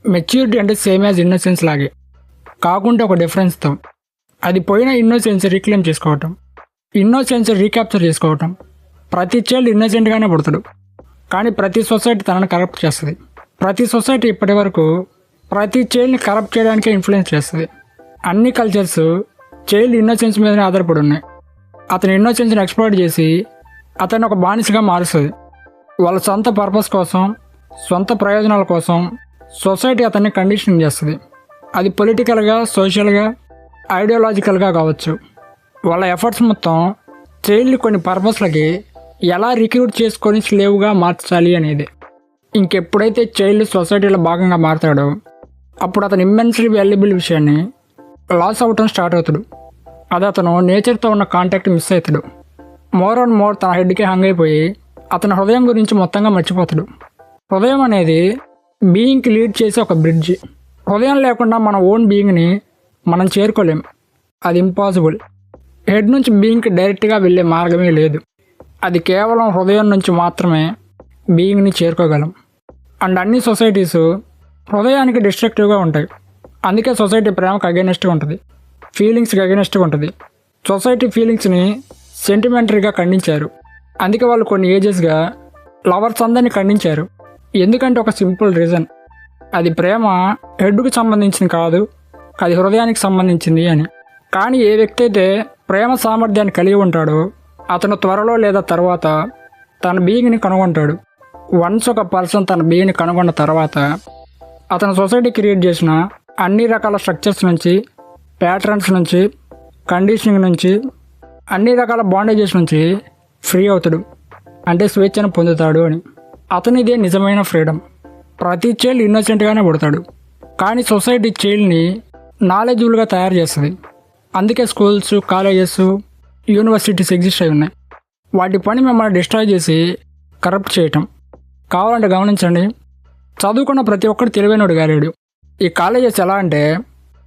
Maturity అంటే same as innocence లాగే, కాకుండా ఒక డిఫరెన్స్తో. అది పోయిన ఇన్నోసెన్స్ రీక్లెయిమ్ చేసుకోవటం, ఇన్నోసెన్స్ రీక్యాప్చర్ చేసుకోవటం. ప్రతి చైల్డ్ ఇన్నోసెంట్గానే పుడతాడు, కానీ ప్రతి సొసైటీ తనని కరప్ట్ చేస్తుంది. ప్రతి సొసైటీ ఇప్పటి వరకు ప్రతి చైల్డ్ని కరప్ట్ చేయడానికే ఇన్ఫ్లుయెన్స్ చేస్తుంది. అన్ని కల్చర్స్ చైల్డ్ ఇన్నోసెన్స్ మీదనే ఆధారపడి ఉన్నాయి. అతని ఇన్నోసెన్స్ని ఎక్స్ప్లోర్ చేసి అతన్ని ఒక బానిసగా మారుస్తుంది. వాళ్ళ సొంత పర్పస్ కోసం, సొంత ప్రయోజనాల కోసం సొసైటీ అతన్ని కండిషనింగ్ చేస్తుంది. అది పొలిటికల్గా, సోషల్గా, ఐడియాలజికల్గా కావచ్చు. వాళ్ళ ఎఫర్ట్స్ మొత్తం చైల్డ్ని కొన్ని పర్పస్లకి ఎలా రిక్రూట్ చేసుకొని స్లేవ్గా మార్చాలి అనేది. ఇంకెప్పుడైతే చైల్డ్ సొసైటీలో భాగంగా మారుతాడో అప్పుడు అతను ఇమ్మెన్స్లీ వాల్యుబుల్ విషయాన్ని లాస్ అవ్వటం స్టార్ట్ అవుతాడు. అది అతను నేచర్తో ఉన్న కాంటాక్ట్ మిస్ అవుతాడు. మోర్ అండ్ మోర్ తన హెడ్కి హంగ్ అయిపోయి అతని హృదయం గురించి మొత్తంగా మర్చిపోతాడు. హృదయం అనేది బీయింగ్కి లీడ్ చేసే ఒక బ్రిడ్జ్. హృదయం లేకుండా మన ఓన్ బీయింగ్ని మనం చేరుకోలేం, అది ఇంపాసిబుల్. హెడ్ నుంచి బీయింగ్కి డైరెక్ట్గా వెళ్ళే మార్గమే లేదు. అది కేవలం హృదయం నుంచి మాత్రమే బీయింగ్ని చేరుకోగలం. అండ్ అన్ని సొసైటీస్ హృదయానికి డిస్ట్రక్టివ్గా ఉంటాయి. అందుకే సొసైటీ ప్రేమకు అగైనెస్ట్గా ఉంటుంది, ఫీలింగ్స్కి అగైనెస్ట్గా ఉంటుంది. సొసైటీ ఫీలింగ్స్ని సెంటిమెంటరీగా ఖండించారు. అందుకే వాళ్ళు కొన్ని ఏజెస్గా లవర్స్ అందరినీ ఖండించారు. ఎందుకంటే ఒక సింపుల్ రీజన్, అది ప్రేమ హెడ్కు సంబంధించింది కాదు, అది హృదయానికి సంబంధించింది అని. కానీ ఏ వ్యక్తి అయితే ప్రేమ సామర్థ్యాన్ని కలిగి ఉంటాడో అతను త్వరలో లేదా తర్వాత తన బీయింగ్ని కనుగొంటాడు. వన్స్ ఒక పర్సన్ తన బీయింగ్ని కనుగొన్న తర్వాత అతను సొసైటీ క్రియేట్ చేసిన అన్ని రకాల స్ట్రక్చర్స్ నుంచి, ప్యాటర్న్స్ నుంచి, కండిషనింగ్ నుంచి, అన్ని రకాల బాండేజెస్ నుంచి ఫ్రీ అవుతాడు. అంటే స్వేచ్ఛను పొందుతాడు అని. అతనిదే నిజమైన ఫ్రీడమ్. ప్రతి చైల్డ్ ఇన్నోసెంట్గానే పుడతాడు, కానీ సొసైటీ చైల్డ్ని నాలెడ్జబుల్గా తయారు చేస్తుంది. అందుకే స్కూల్స్, కాలేజెస్, యూనివర్సిటీస్ ఎగ్జిస్ట్ అయి ఉన్నాయి. వాటి పని మిమ్మల్ని డిస్ట్రాయ్ చేసి కరప్ట్ చేయటం. కావాలంటే గమనించండి, చదువుకున్న ప్రతి ఒక్కరు తెలివైనడు కాలేడు. ఈ కాలేజెస్ ఎలా అంటే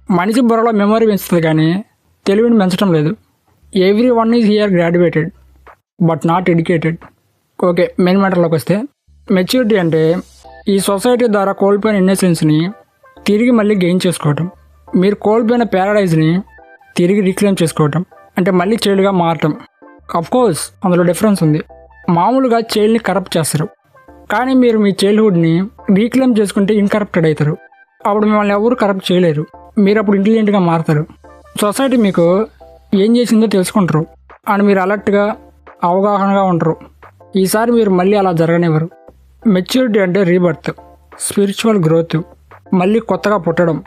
మనిషి బుర్రలో మెమరీ పెంచుతుంది కానీ తెలివిని పెంచడం లేదు. Every one is here graduated but not educated. Okay, main మ్యాటర్లోకి వస్తే, మెచ్యూరిటీ అంటే ఈ సొసైటీ ద్వారా కోల్పోయిన ఇన్నోసెన్స్ని తిరిగి మళ్ళీ గెయిన్ చేసుకోవటం. మీరు కోల్పోయిన ప్యారడైజ్ని తిరిగి రీక్లెయిమ్ చేసుకోవటం, అంటే మళ్ళీ చైల్డ్గా మారటం. అఫ్కోర్స్ అందులో డిఫరెన్స్ ఉంది. మామూలుగా చైల్డ్ని కరప్ట్ చేస్తారు, కానీ మీరు మీ చైల్డ్హుడ్ని రీక్లెయిమ్ చేసుకుంటే ఇన్కరప్టెడ్ అవుతారు. అప్పుడు మిమ్మల్ని ఎవరు కరప్ట్ చేయలేరు. మీరు అప్పుడు ఇంటెలిజెంట్గా మారుతారు. సొసైటీ మీకు ఏం చేసిందో తెలుసుకుంటారు అండ్ మీరు అలర్ట్గా, అవగాహనగా ఉంటారు. ఈసారి మీరు మళ్ళీ అలా జరగనివ్వరు. మెచ్యూరిటీ అంటే రీబర్త్, స్పిరిచువల్ గ్రోత్, మళ్ళీ కొత్తగా పుట్టడం,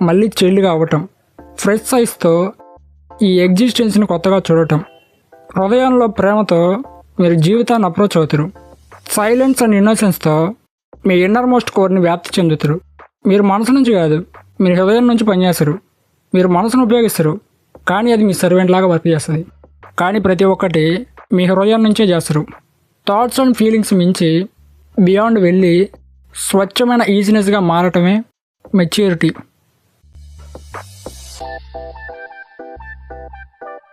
మళ్ళీ చైల్డ్గా అవ్వటం, ఫ్రెష్ సైజ్తో ఈ ఎగ్జిస్టెన్స్ని కొత్తగా చూడటం. హృదయంలో ప్రేమతో మీరు జీవితాన్ని అప్రోచ్ అవుతారు. సైలెన్స్ అండ్ ఇన్నోసెన్స్తో మీ ఇన్నర్ మోస్ట్ కోర్ని వ్యాప్తి చెందుతారు. మీరు మనసు నుంచి కాదు, మీరు హృదయం నుంచి పనిచేస్తారు. మీరు మనసును ఉపయోగిస్తారు, కానీ అది మీ సర్వెంట్ లాగా వర్క్ చేస్తుంది. కానీ ప్రతి ఒక్కటి మీ హృదయం నుంచే చేస్తారు. థాట్స్ అండ్ ఫీలింగ్స్ మించి బియాండ్ వెళ్ళి స్వచ్ఛమైన ఈజినెస్గా మారటమే మెచ్యూరిటీ.